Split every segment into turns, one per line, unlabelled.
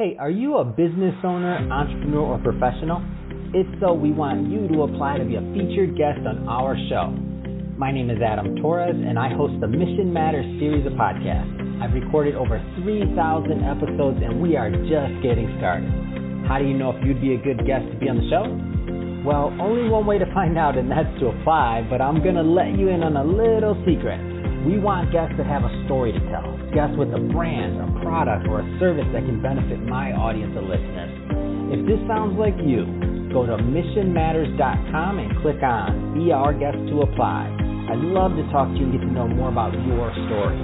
Hey, are you a business owner, entrepreneur, or professional? If so, we want you to apply to be a featured guest on our show. My name is Adam Torres, and I host the Mission Matters series of podcasts. I've recorded over 3,000 episodes, and we are just getting started. How do you know if you'd be a good guest to be on the show? Well, only one way to find out, and that's to apply, but I'm going to let you in on a little secret. We want guests that have a story to tell, guests with a brand, a product, or a service that can benefit my audience of listeners. If this sounds like you, go to missionmatters.com and click on Be Our Guest to apply. I'd love to talk to you and get to know more about your story.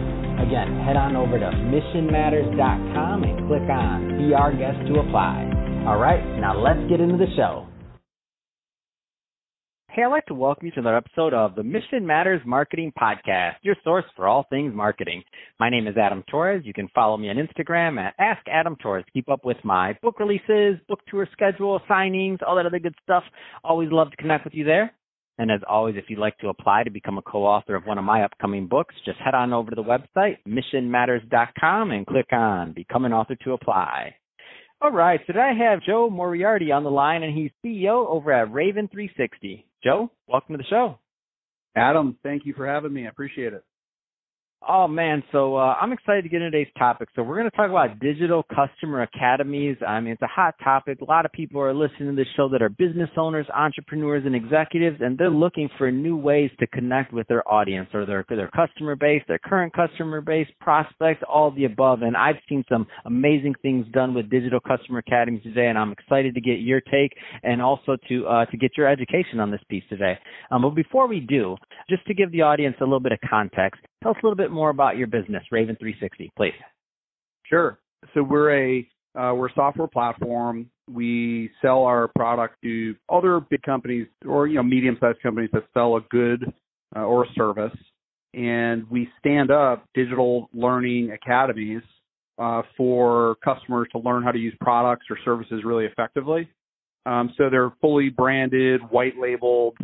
Again, head on over to missionmatters.com and click on Be Our Guest to apply. All right, now let's get into the show. Hey, I'd like to welcome you to another episode of the Mission Matters Marketing Podcast, your source for all things marketing. My name is Adam Torres. You can follow me on Instagram at AskAdamTorres. Keep up with my book releases, book tour schedule, signings, all that other good stuff. Always love to connect with you there. And as always, if you'd like to apply to become a co-author of one of my upcoming books, just head on over to the website, missionmatters.com, and click on Become an Author to apply. All right, so today I have Joe Moriarty on the line, and he's CEO over at Raven 360. Joe, welcome to the show.
Adam, thank you for having me. I appreciate it.
Oh, man. So I'm excited to get into today's topic. So we're going to talk about digital customer academies. I mean, it's a hot topic. A lot of people are listening to this show that are business owners, entrepreneurs, and executives, and they're looking for new ways to connect with their audience or their customer base, their current customer base, prospects, all of the above. And I've seen some amazing things done with digital customer academies today, and I'm excited to get your take and also to get your education on this piece today. But before we do, just to give the audience a little bit of context, tell us a little bit more about your business, Raven 360, please.
Sure. So we're a software platform. We sell our product to other big companies or medium-sized companies that sell a good or a service, and we stand up digital learning academies for customers to learn how to use products or services really effectively. So they're fully branded, white-labeled.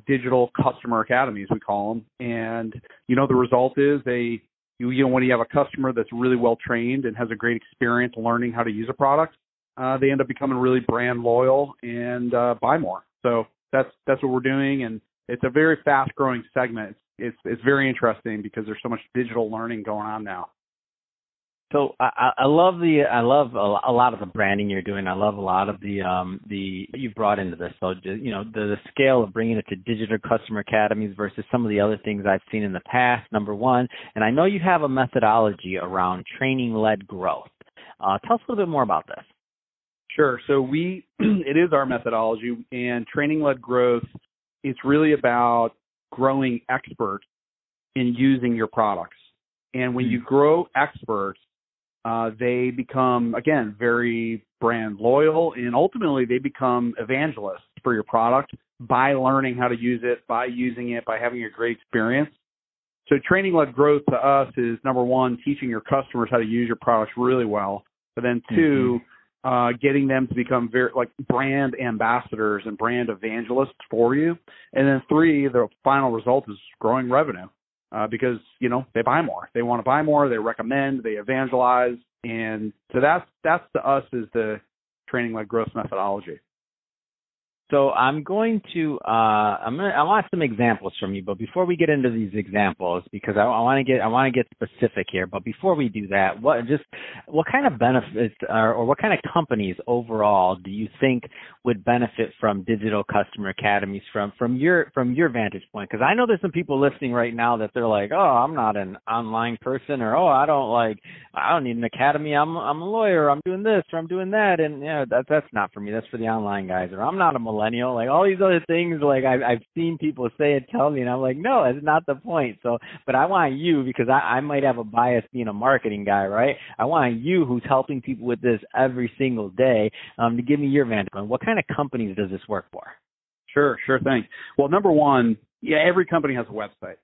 Digital customer academies, we call them. And, the result is when you have a customer that's really well trained and has a great experience learning how to use a product, they end up becoming really brand loyal and buy more. So that's what we're doing. And it's a very fast growing segment. It's very interesting because there's so much digital learning going on now.
So I love a lot of the branding you're doing. I love a lot of the you've brought into this. So the scale of bringing it to digital customer academies versus some of the other things I've seen in the past. Number one, and I know you have a methodology around training-led growth. Tell us a little bit more about this.
Sure. So it is our methodology, and training-led growth. It's really about growing experts in using your products. And when you grow experts, they become, again, very brand loyal, and ultimately they become evangelists for your product by learning how to use it, by using it, by having a great experience. So training-led growth to us is, number one, teaching your customers how to use your products really well, but then two, getting them to become very brand ambassadors and brand evangelists for you. And then three, the final result is growing revenue. Because, they buy more. They want to buy more. They recommend. They evangelize. And so that's to us is the training-led growth methodology.
So I'm going to I want some examples from you, but before we get into these examples, because I want to get specific here. But before we do that, what kind of benefits or what kind of companies overall do you think would benefit from digital customer academies from your vantage point? Because I know there's some people listening right now that they're like, oh, I'm not an online person, or I don't need an academy. I'm a lawyer. I'm doing this or I'm doing that, and that's not for me. That's for the online guys. Or I'm not a millennial. Like all these other things, like I've seen people say and tell me, and I'm like, no, that's not the point. So, but I want you, because I might have a bias being a marketing guy, right? I want you, who's helping people with this every single day, to give me your vantage point. What kind of companies does this work for?
Sure thing. Well, number one, every company has a website,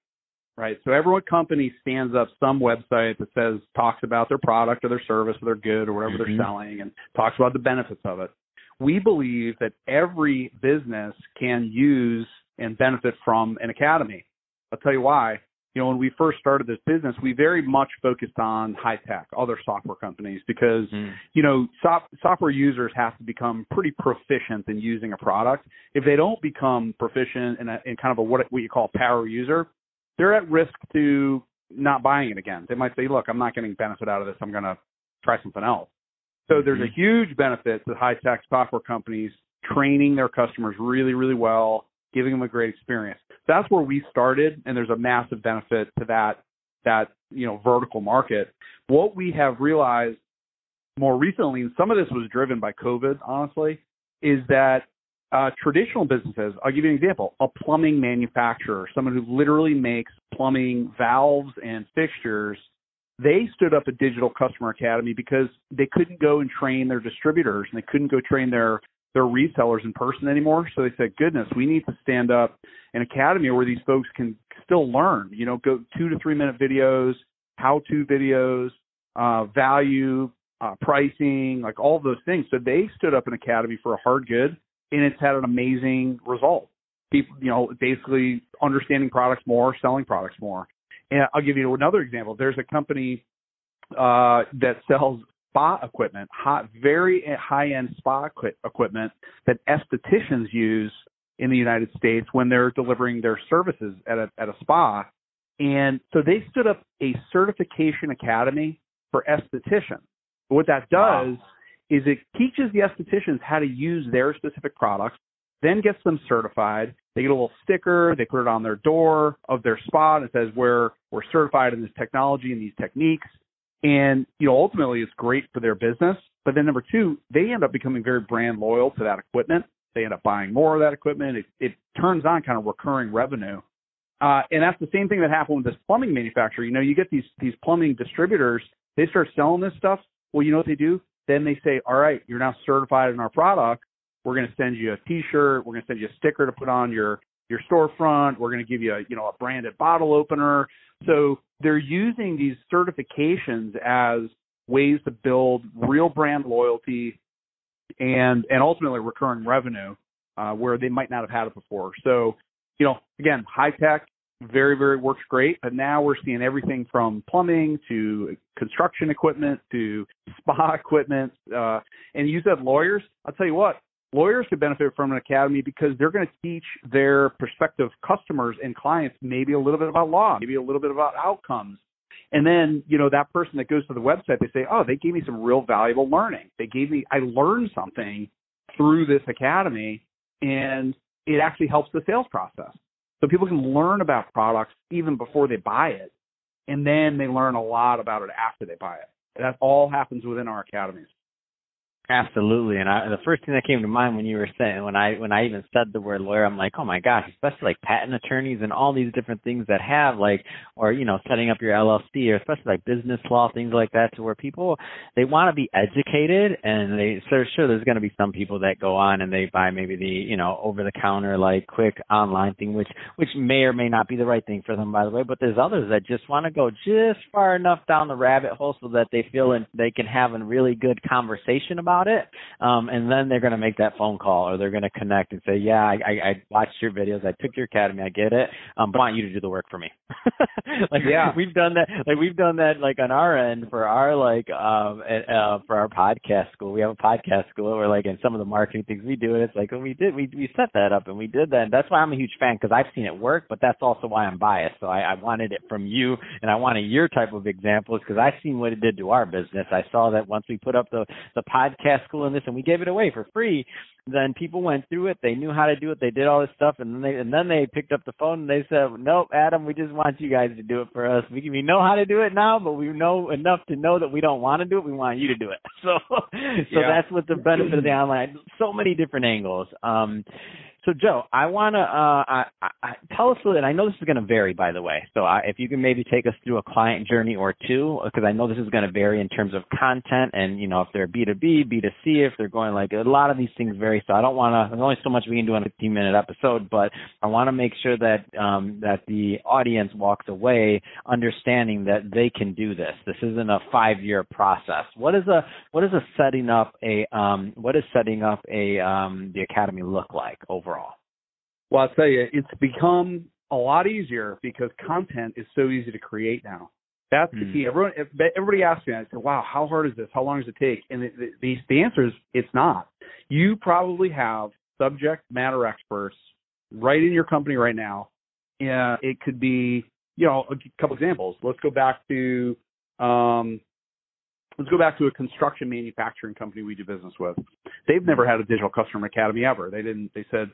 right? So every company stands up some website that talks about their product or their service or their good or whatever they're selling and talks about the benefits of it. We believe that every business can use and benefit from an academy. I'll tell you why. when we first started this business, we very much focused on high tech, other software companies, because, software users have to become pretty proficient in using a product. If they don't become proficient in kind of what you call a power user, they're at risk to not buying it again. They might say, look, I'm not getting benefit out of this. I'm going to try something else. So there's a huge benefit to high tech software companies training their customers really, really well, giving them a great experience. That's where we started, and there's a massive benefit to that vertical market. What we have realized more recently, and some of this was driven by COVID, honestly, is that traditional businesses, I'll give you an example, a plumbing manufacturer, someone who literally makes plumbing valves and fixtures, they stood up a digital customer academy because they couldn't go and train their distributors, and they couldn't go train their resellers in person anymore. So they said, goodness, we need to stand up an academy where these folks can still learn, go 2 to 3 minute videos, how-to videos, value, pricing, like all of those things. So they stood up an academy for a hard good, and it's had an amazing result. People, basically understanding products more, selling products more. And I'll give you another example. There's a company that sells spa equipment, very high-end spa equipment that estheticians use in the United States when they're delivering their services at a spa. And so they stood up a certification academy for estheticians. But what that does is it teaches the estheticians how to use their specific products, then gets them certified. They get a little sticker. They put it on their door of their spa, and it says, we're certified in this technology and these techniques. And, ultimately it's great for their business. But then number two, they end up becoming very brand loyal to that equipment. They end up buying more of that equipment. It turns on kind of recurring revenue. And that's the same thing that happened with this plumbing manufacturer. You get these plumbing distributors, they start selling this stuff. Well, you know what they do? Then they say, all right, you're now certified in our product. We're going to send you a T-shirt. We're going to send you a sticker to put on your storefront. We're going to give you a branded bottle opener. So they're using these certifications as ways to build real brand loyalty and ultimately recurring revenue where they might not have had it before. So, again, high tech, very, very works great. But now we're seeing everything from plumbing to construction equipment to spa equipment. And you said lawyers. I'll tell you what. Lawyers could benefit from an academy because they're going to teach their prospective customers and clients maybe a little bit about law, maybe a little bit about outcomes. And then, that person that goes to the website, they say, oh, they gave me some real valuable learning. I learned something through this academy, and it actually helps the sales process. So people can learn about products even before they buy it, and then they learn a lot about it after they buy it. And that all happens within our academies.
Absolutely. And the first thing that came to mind when you were saying, when I even said the word lawyer, I'm like, oh my gosh, especially like patent attorneys and all these different things that have or setting up your LLC, or especially like business law, things like that, to where people, they want to be educated, and sure there's going to be some people that go on and they buy maybe the, over the counter, like quick online thing, which may or may not be the right thing for them, by the way. But there's others that just want to go just far enough down the rabbit hole so that they feel they can have a really good conversation about it, and then they're going to make that phone call, or they're going to connect and say, yeah, I watched your videos, I took your academy, I get it, but I want you to do the work for me. We've done that like on our end for our for our podcast school. We have a podcast school where and some of the marketing things we do, and it's like, when we set that up and we did that, and that's why I'm a huge fan, because I've seen it work, but that's also why I'm biased. So I wanted it from you, and I wanted your type of examples, because I've seen what it did to our business. I saw that once we put up the podcast school in this, and we gave it away for free, then people went through it, they knew how to do it, they did all this stuff, and then they picked up the phone and they said, nope, Adam, we just want you guys to do it for us. We know how to do it now, but we know enough to know that we don't want to do it. We want you to do it. So that's what the benefit of the online, so many different angles. So, Joe, I want to tell us a little, and I know this is going to vary, by the way. So if you can maybe take us through a client journey or two, because I know this is going to vary in terms of content, and, if they're B2B, B2C, if they're going a lot of these things vary. So I don't want to, there's only so much we can do on a 15-minute episode, but I want to make sure that that the audience walks away understanding that they can do this. This isn't a 5-year process. What is setting up the academy look like overall?
Well, I'll tell you, it's become a lot easier because content is so easy to create now. That's the key. Everybody asks me, I say, wow, how hard is this? How long does it take? And the answer is it's not. You probably have subject matter experts right in your company right now. It could be, a couple examples. Let's go back to a construction manufacturing company we do business with. They've never had a digital customer academy ever. They said,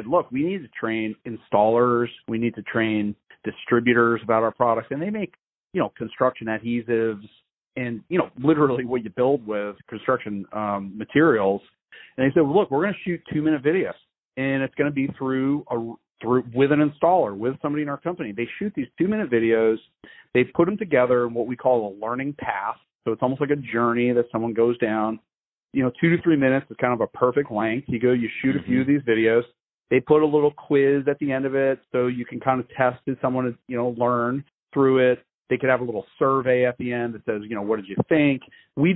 look, we need to train installers. We need to train distributors about our products. And they make, construction adhesives and, literally what you build with construction materials. And they said, well, look, we're going to shoot 2-minute videos, and it's going to be with an installer, with somebody in our company. They shoot these 2-minute videos. They put them together in what we call a learning path. So it's almost like a journey that someone goes down. 2 to 3 minutes is kind of a perfect length. You shoot a few of these videos. They put a little quiz at the end of it so you can kind of test if someone, learn through it. They could have a little survey at the end that says, what did you think? We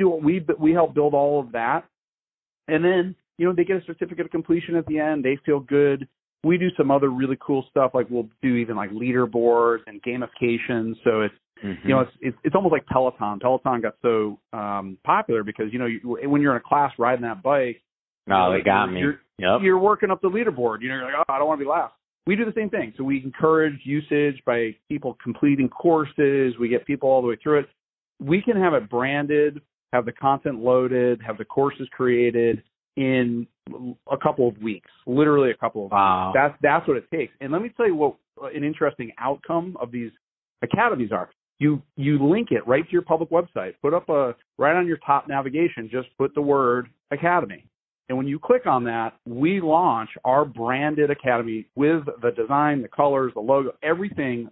help build all of that. And then, they get a certificate of completion at the end. They feel good. We do some other really cool stuff, like we'll do even like leaderboards and gamification. So it's, it's almost like Peloton. Peloton got so popular because, when you're in a class riding that bike,
they got me.
You're working up the leaderboard. You're like, oh, I don't want to be last. We do the same thing. So we encourage usage by people completing courses. We get people all the way through it. We can have it branded, have the content loaded, have the courses created in a couple of weeks, literally a couple of weeks. That's what it takes. And let me tell you what an interesting outcome of these academies are. You link it right to your public website. Put up right on your top navigation, just put the word academy. And when you click on that, we launch our branded academy with the design, the colors, the logo, everything,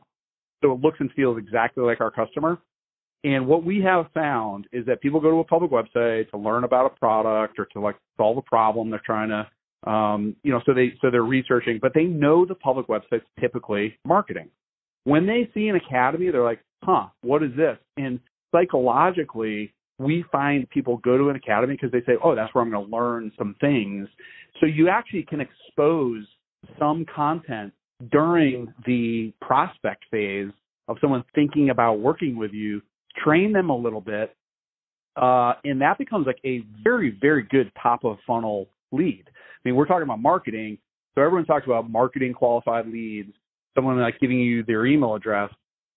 so it looks and feels exactly like our customer. And what we have found is that people go to a public website to learn about a product or to solve a problem they're trying to, so they're researching, but they know the public website's typically marketing. When they see an academy, they're like, what is this? And psychologically, we find people go to an academy because they say, oh, that's where I'm going to learn some things. So you actually can expose some content during the prospect phase of someone thinking about working with you, train them a little bit, and that becomes like a very, very good top of funnel lead. I mean, we're talking about marketing, so everyone talks about marketing qualified leads, someone like giving you their email address.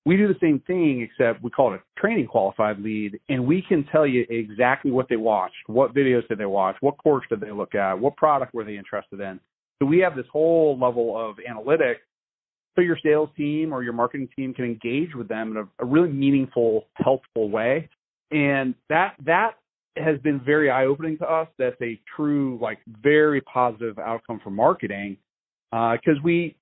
We do the same thing, except we call it a training qualified lead, and we can tell you exactly what they watched, what videos did they watch, what course did they look at, what product were they interested in. So we have this whole level of analytics so your sales team or your marketing team can engage with them in a really meaningful, helpful way. And that has been very eye-opening to us. That's a true, very positive outcome for marketing. Because we're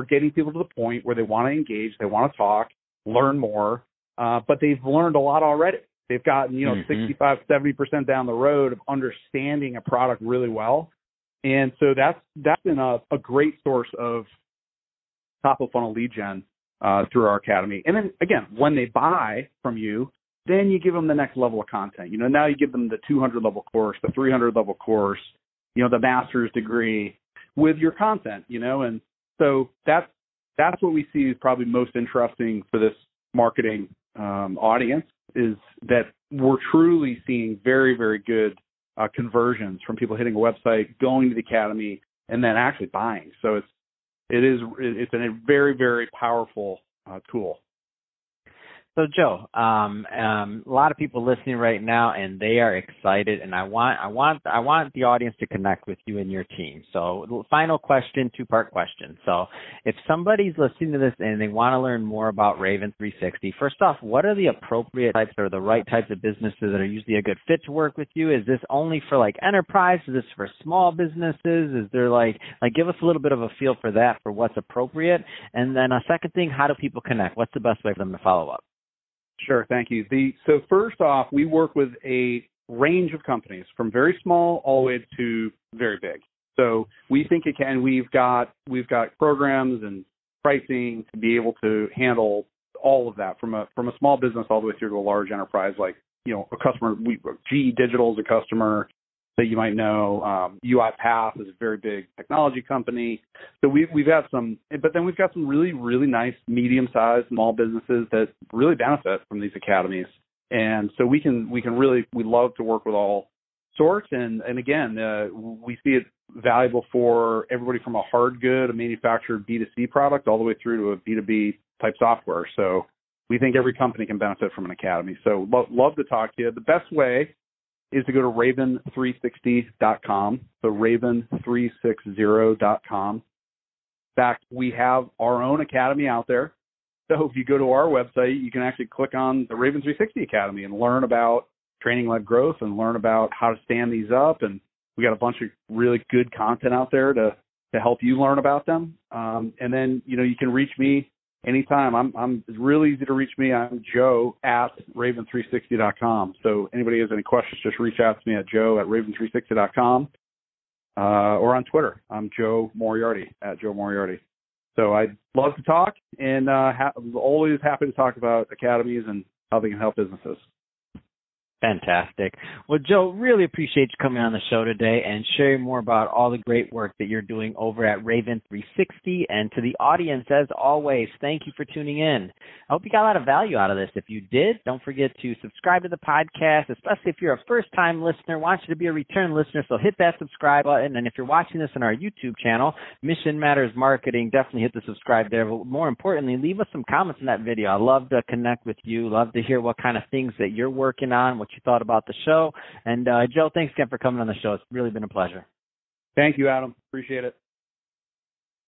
getting people to the point where they want to engage, they want to talk, learn more, but they've learned a lot already. They've gotten, 65, 70% down the road of understanding a product really well. And so that's been a great source of top of funnel lead gen through our academy. And then again, when they buy from you, then you give them the next level of content. Now you give them the 200 level course, the 300 level course, the master's degree with your content, and so that's what we see is probably most interesting for this marketing audience, is that we're truly seeing very, very good conversions from people hitting a website, going to the academy, and then actually buying. So it's a very, very powerful tool.
So Joe, a lot of people listening right now, and they are excited, and I want the audience to connect with you and your team. So final question, 2-part question. So if somebody's listening to this and they want to learn more about Raven 360, first off, what are the appropriate types or the right types of businesses that are usually a good fit to work with you? Is this only for enterprise? Is this for small businesses? Is there give us a little bit of a feel for that, for what's appropriate? And then a second thing, how do people connect? What's the best way for them to follow up?
Sure, thank you. So first off, we work with a range of companies from very small all the way to very big. So we think it can. We've got programs and pricing to be able to handle all of that from a small business all the way through to a large enterprise, a customer. GE Digital is a customer. that you might know. UiPath is a very big technology company. So we've got some, but then we've got some really, really nice medium-sized small businesses that really benefit from these academies. And so we love to work with all sorts. And again, we see it valuable for everybody from a hard good, a manufactured B2C product, all the way through to a B2B type software. So we think every company can benefit from an academy. So love to talk to you. The best way is to go to raven360.com. So raven360.com. In fact, we have our own academy out there. So if you go to our website, you can actually click on the Raven 360 Academy and learn about training-led growth and learn about how to stand these up. And we got a bunch of really good content out there to help you learn about them. And then, you can reach me anytime. It's really easy to reach me. I'm Joe at raven360.com. So anybody has any questions, just reach out to me at Joe at raven360.com or on Twitter. I'm Joe Moriarty at Joe Moriarty. So I'd love to talk, and always happy to talk about academies and how they can help businesses.
Fantastic. Well, Joe, really appreciate you coming on the show today and sharing more about all the great work that you're doing over at Raven 360. And to the audience, as always, thank you for tuning in. I hope you got a lot of value out of this. If you did, don't forget to subscribe to the podcast, especially if you're a first-time listener. Want you to be a return listener, so hit that subscribe button. And if you're watching this on our YouTube channel, Mission Matters Marketing, definitely hit the subscribe there. But more importantly, leave us some comments in that video. I love to connect with you. Love to hear what kind of things that you're working on, what you thought about the show. And Joe, thanks again for coming on the show. It's really been a pleasure.
Thank you, Adam. Appreciate it.